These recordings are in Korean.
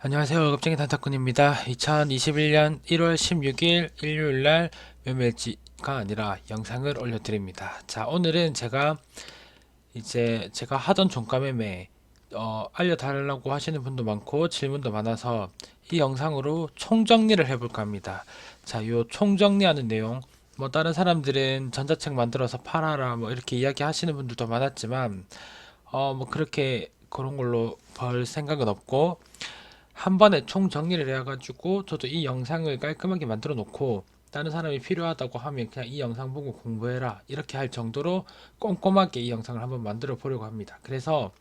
안녕하세요. 겁쟁이 단타꾼입니다. 2021년 1월 16일 일요일날 매매일지가 아니라 영상을 올려드립니다. 자, 오늘은 제가 하던 종가 매매 알려달라고 하시는 분도 많고 질문도 많아서 이 영상으로 총정리를 해볼까 합니다. 자, 요 총정리하는 내용, 뭐 다른 사람들은 전자책 만들어서 팔아라 뭐 이렇게 이야기 하시는 분들도 많았지만 뭐 그렇게 그런 걸로 벌 생각은 없고 한 번에 총 정리를 해가지고 저도 이 영상을 깔끔하게 만들어 놓고 다른 사람이 필요하다고 하면 그냥 이 영상 보고 공부해라 이렇게 할 정도로 꼼꼼하게 이 영상을 한번 만들어 보려고 합니다. 그래서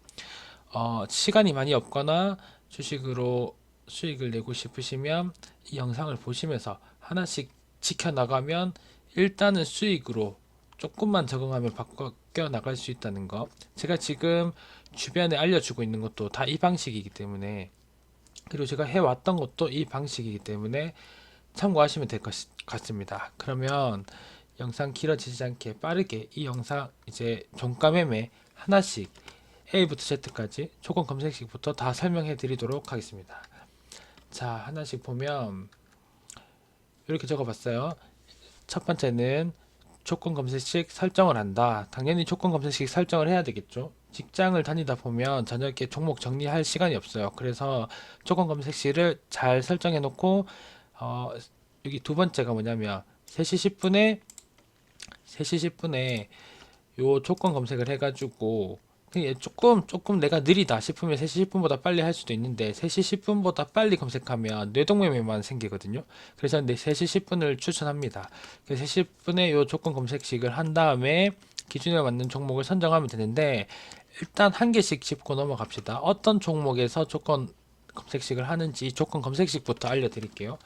시간이 많이 없거나 주식으로 수익을 내고 싶으시면 이 영상을 보시면서 하나씩 지켜나가면 일단은 수익으로 조금만 적응하면 바꿔 나갈 수 있다는 거. 제가 지금 주변에 알려주고 있는 것도 다 이 방식이기 때문에, 그리고 제가 해왔던 것도 이 방식이기 때문에 참고하시면 될 것 같습니다. 그러면 영상 길어지지 않게 빠르게 이 영상 이제 종가 매매 하나씩 A부터 Z까지 조건 검색식부터 다 설명해 드리도록 하겠습니다. 자, 하나씩 보면 이렇게 적어봤어요. 첫 번째는 조건 검색식 설정을 한다. 당연히 조건 검색식 설정을 해야 되겠죠. 직장을 다니다 보면 저녁에 종목 정리할 시간이 없어요. 그래서 조건 검색식을 잘 설정해 놓고 어, 여기 두 번째가 뭐냐면 3시 10분에 요 조건 검색을 해가지고 그냥 조금 내가 느리다 싶으면 3시 10분보다 빨리 할 수도 있는데 3시 10분보다 빨리 검색하면 뇌동매매만 생기거든요. 그래서 3시 10분을 추천합니다. 3시 10분에 요 조건 검색식을 한 다음에 기준에 맞는 종목을 선정하면 되는데, 일단 한 개씩 짚고 넘어갑시다. 어떤 종목에서 조건 검색식을 하는지 조건 검색식부터 알려드릴게요.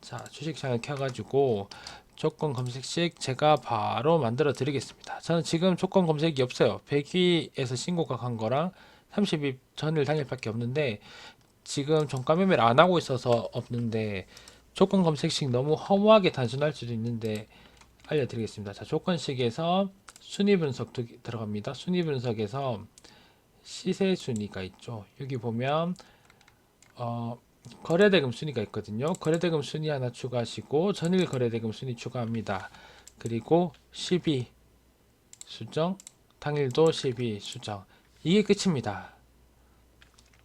자, 주식창을 켜가지고 조건 검색식 제가 바로 만들어 드리겠습니다. 저는 지금 조건 검색이 없어요. 100위에서 신고가 간 거랑 30일 전일 당일밖에 없는데 지금 종가 매매를 안 하고 있어서 없는데, 조건 검색식 너무 허무하게 단순할 수도 있는데 알려드리겠습니다. 자, 조건식에서 순위 분석 들어갑니다. 순위 분석에서 시세 순위가 있죠. 여기 보면 어, 거래대금 순위가 있거든요. 거래대금 순위 하나 추가하시고 전일 거래대금 순위 추가합니다. 그리고 12 수정, 당일도 12 수정. 이게 끝입니다.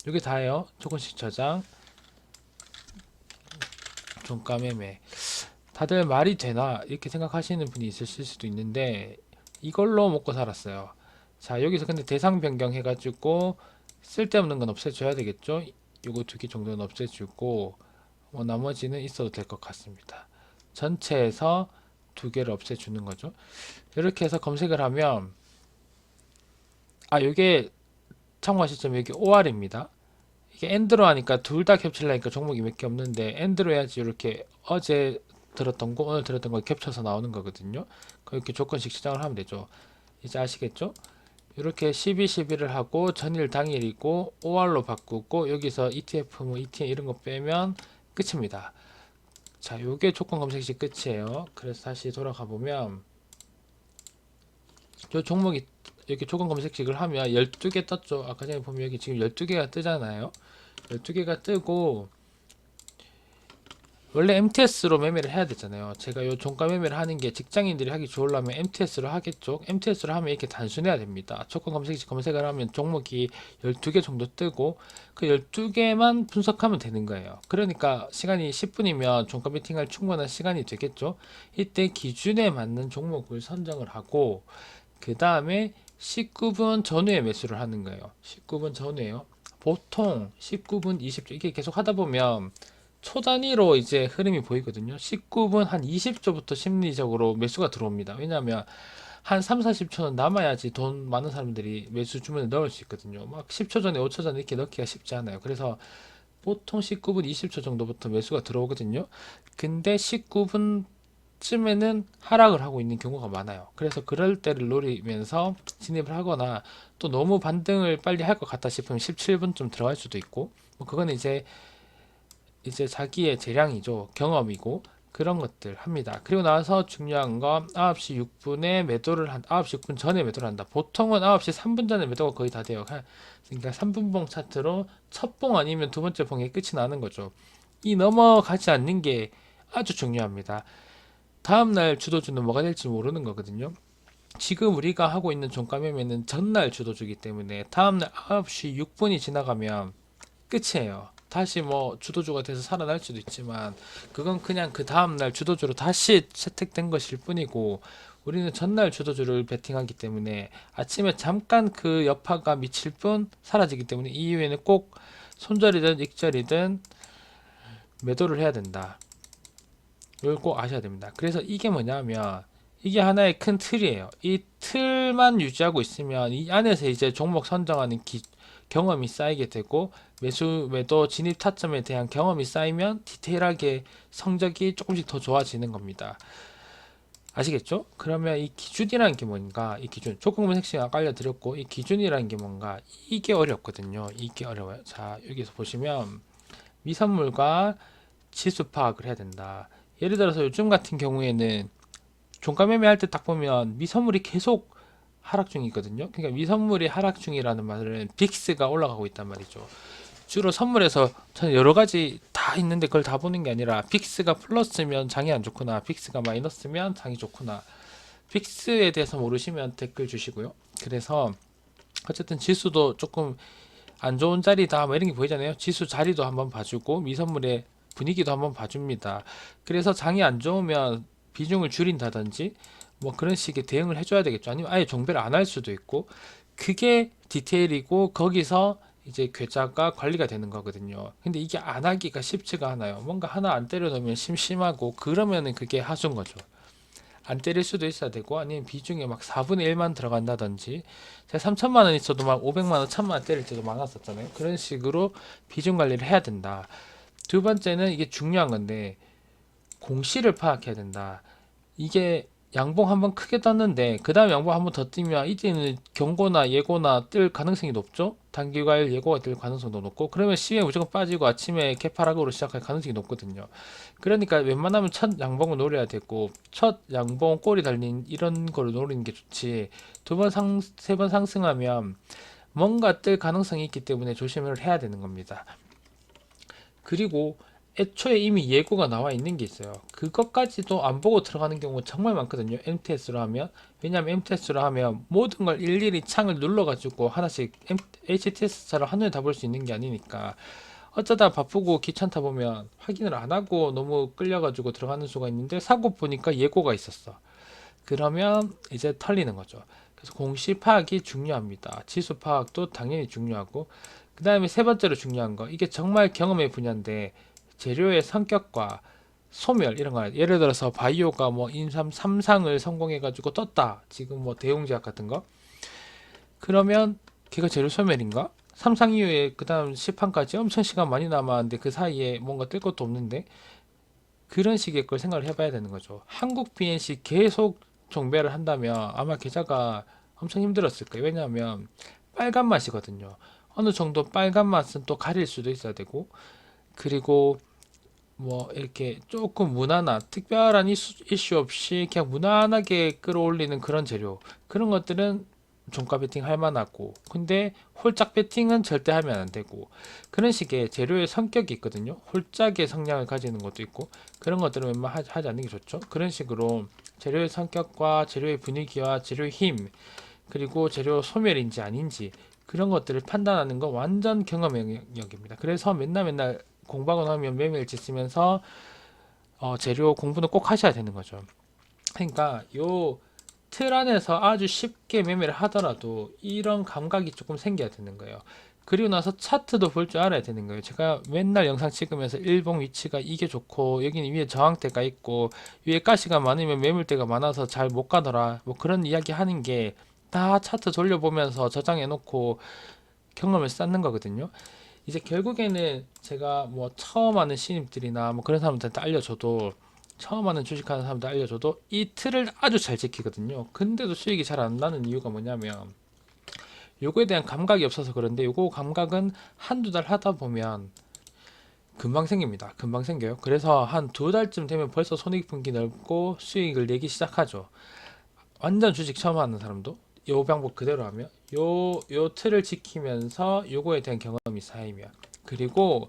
이게 다예요. 조금씩 저장, 종가 매매. 다들 말이 되나 이렇게 생각하시는 분이 있으실 수도 있는데 이걸로 먹고 살았어요. 자, 여기서 근데 대상 변경 해가지고 쓸데없는 건 없애줘야 되겠죠. 요거 두 개 정도는 없애주고 뭐 나머지는 있어도 될 것 같습니다. 전체에서 두 개를 없애주는 거죠. 이렇게 해서 검색을 하면 이게 참고하실 점이 여기 OR입니다. 이게 엔드로 하니까 둘 다 겹치려니까 종목이 몇 개 없는데, 엔드로 해야지 이렇게 어제 들었던 거 오늘 들었던 거 겹쳐서 나오는 거거든요. 이렇게 조건식 시작을 하면 되죠. 이제 아시겠죠? 이렇게 12, 11을 하고 전일 당일이고 OR로 바꾸고 여기서 ETF 뭐 ETN 이런 거 빼면 끝입니다. 자, 요게 조건 검색식 끝이에요. 그래서 다시 돌아가 보면 요 종목이 이렇게 조건 검색식을 하면 12개 떴죠. 아까 전에 보면 여기 지금 12개가 뜨잖아요. 12개가 뜨고 원래 MTS로 매매를 해야 되잖아요. 제가 요 종가 매매를 하는 게 직장인들이 하기 좋으려면 MTS로 하겠죠. MTS로 하면 이렇게 단순해야 됩니다. 조건 검색식 검색을 하면 종목이 12개 정도 뜨고 그 12개만 분석하면 되는 거예요. 그러니까 시간이 10분이면 종가 베팅할 충분한 시간이 되겠죠. 이때 기준에 맞는 종목을 선정을 하고 그 다음에 19분 전후에 매수를 하는 거예요. 19분 전후에요. 보통 19분, 20초 이게 계속 하다 보면 초 단위로 이제 흐름이 보이거든요. 19분 한 20초부터 심리적으로 매수가 들어옵니다. 왜냐하면 한 3, 40초는 남아야지 돈 많은 사람들이 매수 주문에 넣을 수 있거든요. 막 10초 전에, 5초 전에 이렇게 넣기가 쉽지 않아요. 그래서 보통 19분, 20초 정도부터 매수가 들어오거든요. 근데 19분 쯤에는 하락을 하고 있는 경우가 많아요. 그래서 그럴 때를 노리면서 진입을 하거나, 또 너무 반등을 빨리 할 것 같다 싶으면 17분쯤 들어갈 수도 있고, 뭐 그거는 이제 자기의 재량이죠. 경험이고, 그런 것들 합니다. 그리고 나서 중요한 건 9시 6분에 매도를 9시 6분 전에 매도를 한다. 보통은 9시 3분 전에 매도가 거의 다 돼요. 그러니까 3분봉 차트로 첫 봉 아니면 두 번째 봉에 끝이 나는 거죠. 이 넘어가지 않는 게 아주 중요합니다. 다음날 주도주는 뭐가 될지 모르는 거거든요. 지금 우리가 하고 있는 종가 매매는 전날 주도주기 때문에 다음날 9시 6분이 지나가면 끝이에요. 다시 뭐 주도주가 돼서 살아날 수도 있지만 그건 그냥 그 다음날 주도주로 다시 채택된 것일 뿐이고, 우리는 전날 주도주를 베팅하기 때문에 아침에 잠깐 그 여파가 미칠 뿐 사라지기 때문에 이 이후에는 꼭 손절이든 익절이든 매도를 해야 된다. 이걸 꼭 아셔야 됩니다. 그래서 이게 뭐냐면 이게 하나의 큰 틀이에요. 이 틀만 유지하고 있으면 이 안에서 이제 종목 선정하는 경험이 쌓이게 되고, 매도 진입 타점에 대한 경험이 쌓이면 디테일하게 성적이 조금씩 더 좋아지는 겁니다. 아시겠죠? 그러면 이 기준이라는 게 뭔가, 이 기준, 조건부 핵심 아까 알려드렸고, 이 기준이라는 게 뭔가, 이게 어렵거든요. 이게 어려워요. 자, 여기서 보시면 미선물과 지수 파악을 해야 된다. 예를 들어서 요즘 같은 경우에는 종가 매매할 때 딱 보면 미선물이 계속 하락 중이거든요. 그러니까 미선물이 하락 중이라는 말은 빅스가 올라가고 있단 말이죠. 주로 선물에서 저는 여러 가지 다 있는데 그걸 다 보는 게 아니라 빅스가 플러스면 장이 안 좋구나, 빅스가 마이너스면 장이 좋구나. 빅스에 대해서 모르시면 댓글 주시고요. 그래서 어쨌든 지수도 조금 안 좋은 자리다 뭐 이런 게 보이잖아요. 지수 자리도 한번 봐주고 미선물의 분위기도 한번 봐줍니다. 그래서 장이 안 좋으면 비중을 줄인다든지 뭐 그런 식의 대응을 해줘야 되겠죠. 아니면 아예 종배를 안 할 수도 있고, 그게 디테일이고 거기서 이제 계좌가 관리가 되는 거거든요. 근데 이게 안 하기가 쉽지가 않아요. 뭔가 하나 안 때려 넣으면 심심하고 그러면은 그게 하수인 거죠. 안 때릴 수도 있어야 되고, 아니면 비중에 막 4분의 1만 들어간다든지, 제가 3천만 원 있어도 막 500만 원, 1000만 원 때릴 때도 많았었잖아요. 그런 식으로 비중 관리를 해야 된다. 두 번째는 이게 중요한 건데, 공시를 파악해야 된다. 이게 양봉 한번 크게 떴는데 그 다음 양봉 한번 더 뜨면 이때는 경고나 예고나 뜰 가능성이 높죠. 단기과일 예고가 뜰 가능성도 높고, 그러면 시에 무조건 빠지고 아침에 개파락으로 시작할 가능성이 높거든요. 그러니까 웬만하면 첫 양봉을 노려야 되고, 첫 양봉 꼬리 달린 이런 거를 노리는 게 좋지, 두 번 세 번 상승하면 뭔가 뜰 가능성이 있기 때문에 조심을 해야 되는 겁니다. 그리고 애초에 이미 예고가 나와 있는 게 있어요. 그것까지도 안 보고 들어가는 경우가 정말 많거든요. MTS로 하면. 왜냐하면 MTS로 하면 모든 걸 일일이 창을 눌러가지고 하나씩 HTS처럼 한눈에 다 볼 수 있는 게 아니니까, 어쩌다 바쁘고 귀찮다 보면 확인을 안 하고 너무 끌려가지고 들어가는 수가 있는데, 사고 보니까 예고가 있었어. 그러면 이제 털리는 거죠. 그래서 공시 파악이 중요합니다. 지수 파악도 당연히 중요하고, 그 다음에 세 번째로 중요한 거, 이게 정말 경험의 분야인데, 재료의 성격과 소멸 이런 거, 예를 들어서 바이오가 뭐 인삼 3상을 성공해가지고 떴다. 지금 뭐 대웅제약 같은 거. 그러면 걔가 재료 소멸인가? 3상 이후에 그 다음 시판까지 엄청 시간 많이 남았는데 그 사이에 뭔가 뜰 것도 없는데, 그런 식의 걸 생각을 해봐야 되는 거죠. 한국 BNC 계속 종배를 한다면 아마 계좌가 엄청 힘들었을 거예요. 왜냐하면 빨간 맛이거든요. 어느 정도 빨간 맛은 또 가릴 수도 있어야 되고, 그리고 뭐 이렇게 조금 무난한 특별한 이슈 없이 그냥 무난하게 끌어올리는 그런 재료, 그런 것들은 종가 베팅 할 만하고, 근데 홀짝 베팅은 절대 하면 안 되고, 그런 식의 재료의 성격이 있거든요. 홀짝의 성향을 가지는 것도 있고, 그런 것들은 웬만하면 하지 않는 게 좋죠. 그런 식으로 재료의 성격과 재료의 분위기와 재료의 힘, 그리고 재료 소멸인지 아닌지, 그런 것들을 판단하는 건 완전 경험 영역입니다. 그래서 맨날 공부하고 나면 매일일지 쓰면서 재료 공부는 꼭 하셔야 되는 거죠. 그러니까 요 틀 안에서 아주 쉽게 매매를 하더라도 이런 감각이 조금 생겨야 되는 거예요. 그리고 나서 차트도 볼 줄 알아야 되는 거예요. 제가 맨날 영상 찍으면서 일봉 위치가 이게 좋고, 여기는 위에 저항대가 있고, 위에 가시가 많으면 매물대가 많아서 잘 못 가더라, 뭐 그런 이야기 하는 게 다 차트 돌려보면서 저장해 놓고 경험을 쌓는 거거든요. 이제 결국에는 제가 뭐 처음 하는 신입들이나 뭐 그런 사람들한테 알려줘도, 처음 하는 주식하는 사람들 알려줘도 이 틀을 아주 잘 지키거든요. 근데도 수익이 잘 안 나는 이유가 뭐냐면 요거에 대한 감각이 없어서 그런데, 요거 감각은 한두 달 하다 보면 금방 생깁니다. 금방 생겨요. 그래서 한 두 달쯤 되면 벌써 손익분기 넓고 수익을 내기 시작하죠. 완전 주식 처음 하는 사람도 요 방법 그대로 하면 요 틀을 지키면서 요거에 대한 경험이 쌓이면, 그리고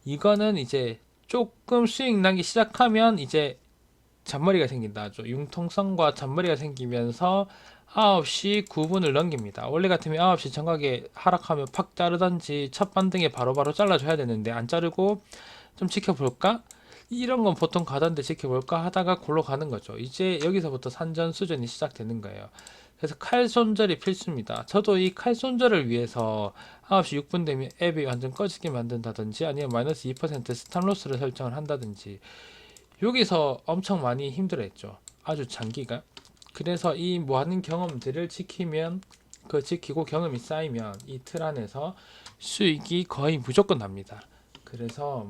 이거는 이제 조금 수익 나기 시작하면 이제 잔머리가 생긴다. 융통성과 잔머리가 생기면서 9시 9분을 넘깁니다. 원래 같으면 9시 정각에 하락하면 팍 자르던지 첫 반등에 바로바로 잘라줘야 되는데 안 자르고 좀 지켜볼까? 이런 건 보통 가던데 지켜볼까 하다가 골로 가는 거죠. 이제 여기서부터 산전 수전이 시작되는 거예요. 그래서 칼 손절이 필수입니다. 저도 이 칼 손절을 위해서 9시 6분 되면 앱이 완전 꺼지게 만든다든지 아니면 마이너스 2% 스탑로스를 설정을 한다든지 여기서 엄청 많이 힘들어했죠. 아주 장기간. 그래서 이 모아는 경험들을 지키면, 그 지키고 경험이 쌓이면 이 틀 안에서 수익이 거의 무조건 납니다. 그래서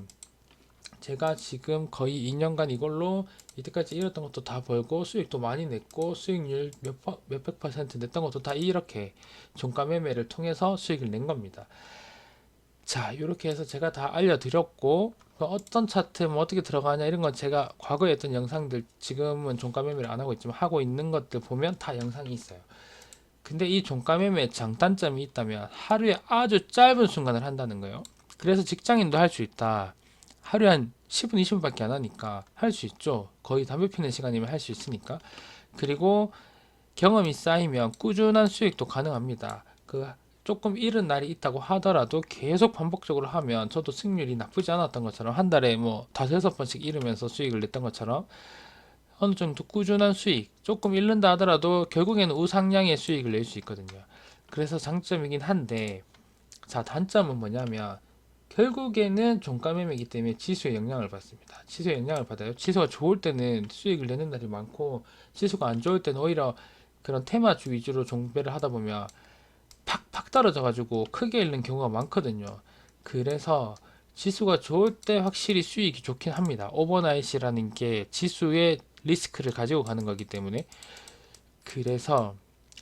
제가 지금 거의 2년간 이걸로 이때까지 잃었던 것도 다 벌고 수익도 많이 냈고 수익률 몇백 퍼센트 냈던 것도 다 이렇게 종가 매매를 통해서 수익을 낸 겁니다. 자, 이렇게 해서 제가 다 알려드렸고, 어떤 차트 뭐 어떻게 들어가냐 이런 건 제가 과거에 했던 영상들, 지금은 종가 매매를 안 하고 있지만 하고 있는 것들 보면 다 영상이 있어요. 근데 이 종가 매매의 장단점이 있다면 하루에 아주 짧은 순간을 한다는 거예요. 그래서 직장인도 할 수 있다. 하루에 한 10분, 20분밖에 안 하니까 할 수 있죠. 거의 담배 피는 시간이면 할 수 있으니까. 그리고 경험이 쌓이면 꾸준한 수익도 가능합니다. 조금 잃은 날이 있다고 하더라도 계속 반복적으로 하면, 저도 승률이 나쁘지 않았던 것처럼 한 달에 뭐 5-6번씩 잃으면서 수익을 냈던 것처럼 어느 정도 꾸준한 수익, 조금 잃는다 하더라도 결국에는 우상향의 수익을 낼 수 있거든요. 그래서 장점이긴 한데, 자, 단점은 뭐냐면 결국에는 종가 매매이기 때문에 지수에 영향을 받습니다. 지수에 영향을 받아요. 지수가 좋을 때는 수익을 내는 날이 많고, 지수가 안 좋을 때는 오히려 그런 테마주 위주로 종배를 하다 보면 팍팍 떨어져 가지고 크게 잃는 경우가 많거든요. 그래서 지수가 좋을 때 확실히 수익이 좋긴 합니다. 오버나잇이라는 게 지수의 리스크를 가지고 가는 거기 때문에, 그래서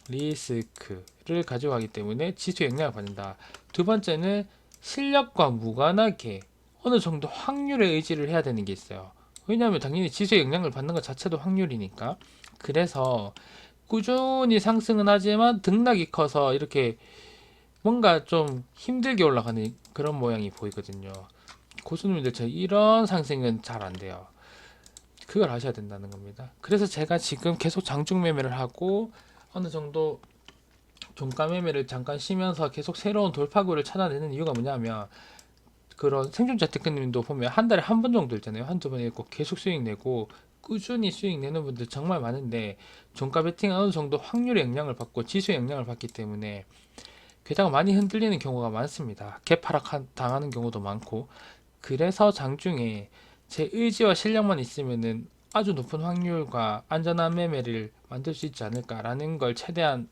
리스크를 가지고 가기 때문에 지수에 영향을 받는다. 두 번째는 실력과 무관하게 어느 정도 확률에 의지를 해야 되는 게 있어요. 왜냐하면 당연히 지수에 영향을 받는 것 자체도 확률이니까. 그래서 꾸준히 상승은 하지만 등락이 커서 이렇게 뭔가 좀 힘들게 올라가는 그런 모양이 보이거든요. 고수님들처럼 이런 상승은 잘 안 돼요. 그걸 아셔야 된다는 겁니다. 그래서 제가 지금 계속 장중 매매를 하고 어느 정도 종가 매매를 잠깐 쉬면서 계속 새로운 돌파구를 찾아내는 이유가 뭐냐면, 그런 생존 재테크님도 보면 한 달에 한 번 정도 있잖아요. 한두 번 읽고 계속 수익 내고 꾸준히 수익 내는 분들 정말 많은데, 종가 베팅은 어느 정도 확률의 영향을 받고 지수의 영향을 받기 때문에 게다가 많이 흔들리는 경우가 많습니다. 개파락 당하는 경우도 많고. 그래서 장중에 제 의지와 실력만 있으면은 아주 높은 확률과 안전한 매매를 만들 수 있지 않을까라는 걸 최대한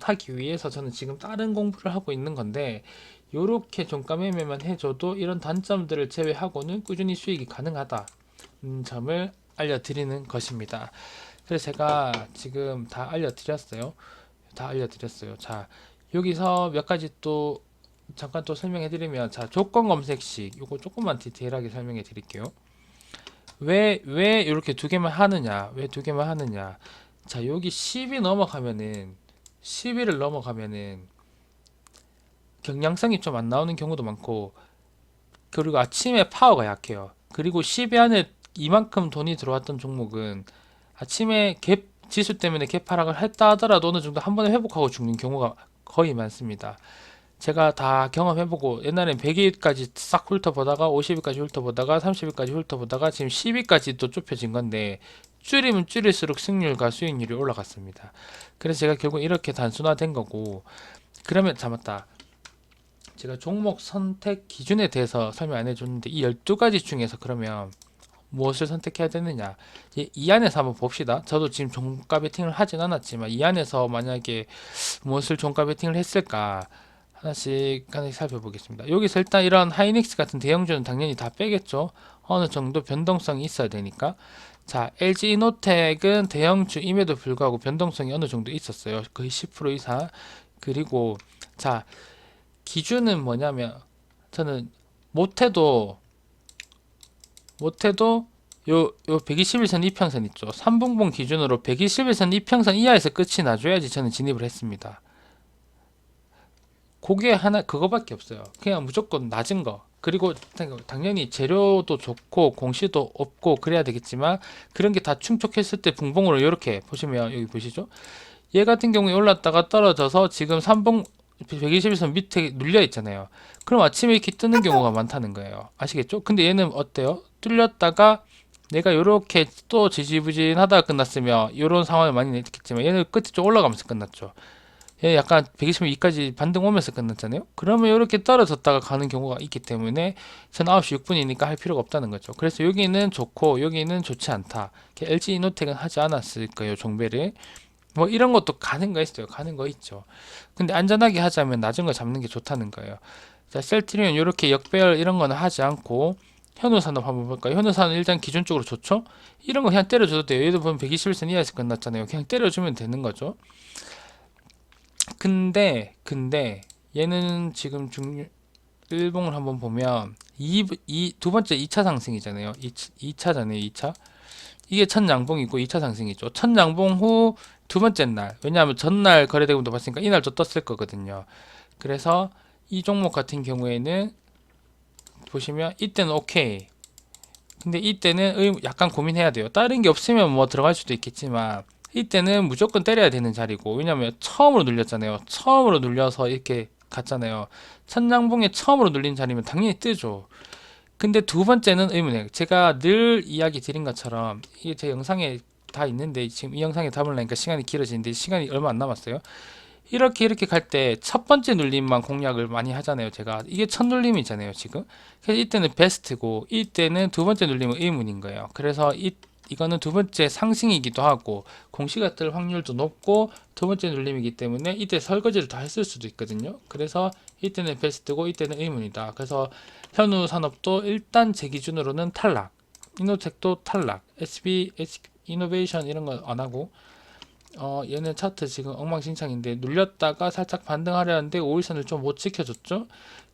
하기 위해서 저는 지금 다른 공부를 하고 있는 건데, 요렇게 종가 매매만 해줘도 이런 단점들을 제외하고는 꾸준히 수익이 가능하다 점을 알려드리는 것입니다. 그래서 제가 지금 다 알려드렸어요. 다 알려드렸어요. 자, 여기서 몇 가지 또 잠깐 또 설명해 드리면, 자, 조건 검색식 요거 조금만 디테일하게 설명해 드릴게요. 왜 이렇게 두 개만 하느냐, 왜 두 개만 하느냐. 자, 여기 10이 넘어가면은 10일을 넘어가면은 경량성이 좀 안 나오는 경우도 많고, 그리고 아침에 파워가 약해요. 그리고 10위 안에 이만큼 돈이 들어왔던 종목은 아침에 갭 지수 때문에 갭 하락을 했다 하더라도 어느 정도 한 번에 회복하고 죽는 경우가 거의 많습니다. 제가 다 경험해보고, 옛날엔 100일까지 싹 훑어보다가 50일까지 훑어보다가 30일까지 훑어보다가 지금 10일까지 또 좁혀진 건데, 줄이면 줄일수록 승률과 수익률이 올라갔습니다. 그래서 제가 결국 이렇게 단순화된 거고. 그러면 맞다, 제가 종목 선택 기준에 대해서 설명 안 해줬는데, 이 12가지 중에서 그러면 무엇을 선택해야 되느냐, 이 안에서 한번 봅시다. 저도 지금 종가 베팅을 하진 않았지만 이 안에서 만약에 무엇을 종가 베팅을 했을까 하나씩 하나씩 살펴보겠습니다. 여기서 일단 이런 하이닉스 같은 대형주는 당연히 다 빼겠죠. 어느 정도 변동성이 있어야 되니까. 자, LG이노텍은 대형주임에도 불구하고 변동성이 어느 정도 있었어요. 거의 10% 이상. 그리고 자, 기준은 뭐냐면, 저는 못해도 못해도 요 121선 이평선 있죠. 3분봉 기준으로 121선 이평선 이하에서 끝이 나줘야지 저는 진입을 했습니다. 그게 하나 그거밖에 없어요. 그냥 무조건 낮은 거. 그리고 당연히 재료도 좋고 공시도 없고 그래야 되겠지만 그런 게 다 충족했을 때 분봉으로 이렇게 보시면 여기 보시죠. 얘 같은 경우에 올랐다가 떨어져서 지금 3봉 121선 밑에 눌려 있잖아요. 그럼 아침에 이렇게 뜨는 경우가 많다는 거예요. 아시겠죠? 근데 얘는 어때요? 뚫렸다가 내가 요렇게 또 지지부진하다가 끝났으면 요런 상황을 많이 느꼈지만 얘는 끝이 좀 올라가면서 끝났죠. 얘 약간 122까지 반등 오면서 끝났잖아요. 그러면 이렇게 떨어졌다가 가는 경우가 있기 때문에 전 9시 6분이니까 할 필요가 없다는 거죠. 그래서 여기는 좋고 여기는 좋지 않다. LG 이노텍은 하지 않았을 거예요. 종배를. 뭐 이런 것도 가는 거 있어요. 가는 거 있죠. 근데 안전하게 하자면 낮은 거 잡는 게 좋다는 거예요. 자, 셀트리온 이렇게 역배열 이런 거는 하지 않고 현우산업 한번 볼까요? 현우산은 일단 기준적으로 좋죠? 이런 거 그냥 때려줘도 돼요. 얘도 보면 121선 이하에서 끝났잖아요. 그냥 때려주면 되는 거죠. 근데 얘는 지금 일봉을 한번 보면 두 번째 2차 상승이잖아요. 2차잖아요. 2차. 이게 첫 양봉이고 2차 상승이죠. 첫 양봉 후 두 번째 날. 왜냐하면 전날 거래대금도 봤으니까 이날 또 떴을 거거든요. 그래서 이 종목 같은 경우에는 보시면 이때는 오케이. 근데 이때는 약간 고민해야 돼요. 다른 게 없으면 뭐 들어갈 수도 있겠지만 이때는 무조건 때려야 되는 자리고 왜냐면 처음으로 눌렸잖아요. 처음으로 눌려서 이렇게 갔잖아요. 천장봉에 처음으로 눌린 자리면 당연히 뜨죠. 근데 두 번째는 의문이에요. 제가 늘 이야기 드린 것처럼 이게 제 영상에 다 있는데 지금 이 영상에 담으려니까 시간이 길어지는데 시간이 얼마 안 남았어요. 이렇게 갈 때 첫 번째 눌림만 공략을 많이 하잖아요. 제가 이게 첫 눌림이잖아요. 지금 그래서 이때는 베스트고 이때는 두 번째 눌림은 의문인 거예요. 그래서 이거는 두 번째 상승이기도 하고 공시가 뜰 확률도 높고 두 번째 눌림이기 때문에 이때 설거지를 다 했을 수도 있거든요. 그래서 이때는 베스트고 이때는 의문이다. 그래서 현우 산업도 일단 제 기준으로는 탈락, 이노텍도 탈락, SB 이노베이션 이런 거 안 하고 얘는 차트 지금 엉망진창인데 눌렸다가 살짝 반등하려는데 5일선을 좀 못 지켜줬죠.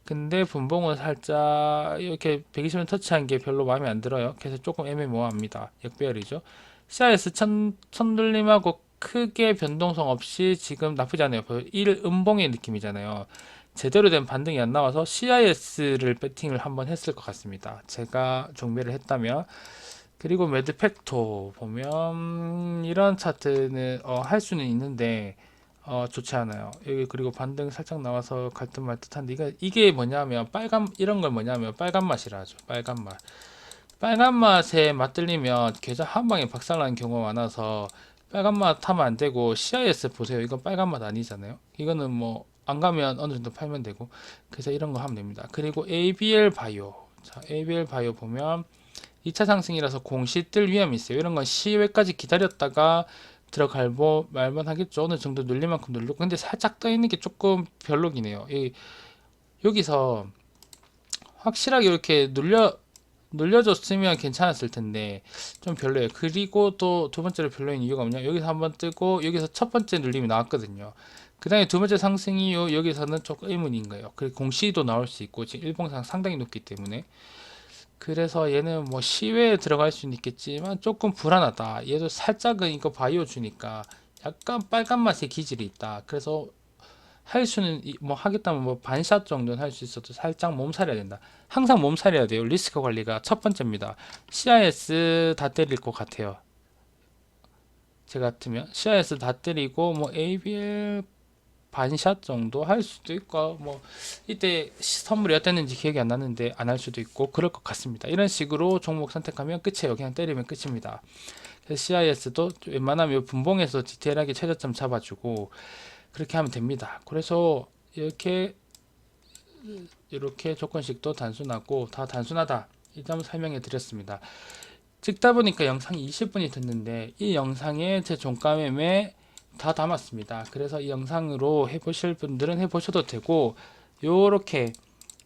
근데 분봉은 살짝 이렇게 120원 터치한 게 별로 마음에 안 들어요. 그래서 조금 애매모호합니다. 역배열이죠. CIS 천둘림하고 크게 변동성 없이 지금 나쁘지 않아요. 1 음봉의 느낌이잖아요. 제대로 된 반등이 안 나와서 CIS를 배팅을 한번 했을 것 같습니다. 제가 종배를 했다면. 그리고 매드팩토 보면 이런 차트는 할 수는 있는데 좋지 않아요. 여기 그리고 반등 살짝 나와서 갈 듯 말 듯한데 이게 뭐냐면 이런 걸 뭐냐면 빨간 맛이라 하죠. 빨간 맛. 빨간 맛에 맛들리면 계좌 한 방에 박살나는 경우가 많아서 빨간 맛 하면 안 되고 CIS 보세요. 이건 빨간 맛 아니잖아요. 이거는 뭐 안 가면 어느 정도 팔면 되고 그래서 이런 거 하면 됩니다. 그리고 ABL 바이오. 자, ABL 바이오 보면 2차 상승이라서 공시 뜰 위험이 있어요. 이런 건 시외까지 기다렸다가 들어갈 뭐 말만 하겠죠. 어느 정도 눌릴 만큼 누르고 근데 살짝 떠 있는 게 조금 별로기네요. 여기서 확실하게 이렇게 눌려줬으면 괜찮았을 텐데 좀 별로예요. 그리고 또 두 번째로 별로인 이유가 뭐냐? 여기서 한번 뜨고 여기서 첫 번째 눌림이 나왔거든요. 그 다음에 두 번째 상승 이후 여기서는 조금 의문인 거예요. 그리고 공시도 나올 수 있고 지금 일봉상 상당히 높기 때문에 그래서 얘는 뭐 시외에 들어갈 수는 있겠지만 조금 불안하다. 얘도 살짝은 이거 바이오 주니까 약간 빨간 맛의 기질이 있다. 그래서 할 수는 뭐 하겠다면 뭐 반샷 정도는 할 수 있어도 살짝 몸살해야 된다. 항상 몸살해야 돼요. 리스크 관리가 첫 번째입니다. CIS 다 때릴 것 같아요. 제 같으면 CIS 다 때리고 뭐 ABL 반샷 정도 할 수도 있고 뭐 이때 선물이 어땠는지 기억이 안 나는데 안 할 수도 있고 그럴 것 같습니다. 이런 식으로 종목 선택하면 끝이에요. 그냥 때리면 끝입니다. 그래서 CIS도 웬만하면 분봉에서 디테일하게 최저점 잡아주고 그렇게 하면 됩니다. 그래서 이렇게 조건식도 단순하고 다 단순하다. 이 점 설명해 드렸습니다. 찍다 보니까 영상이 20분이 됐는데 이 영상에 제 종가 매매 다 담았습니다. 그래서 이 영상으로 해보실 분들은 해보셔도 되고 요렇게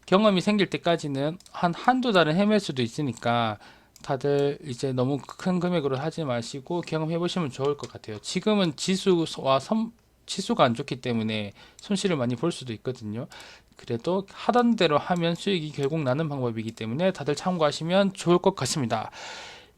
경험이 생길 때까지는 한두 달은 헤맬 수도 있으니까 다들 이제 너무 큰 금액으로 하지 마시고 경험해 보시면 좋을 것 같아요. 지금은 지수가 안 좋기 때문에 손실을 많이 볼 수도 있거든요. 그래도 하던 대로 하면 수익이 결국 나는 방법이기 때문에 다들 참고하시면 좋을 것 같습니다.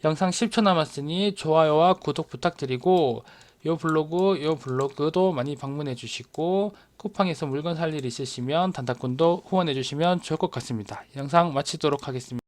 영상 10초 남았으니 좋아요와 구독 부탁드리고 요 블로그도 많이 방문해 주시고 쿠팡에서 물건 살 일 있으시면 단타꾼도 후원해 주시면 좋을 것 같습니다. 영상 마치도록 하겠습니다.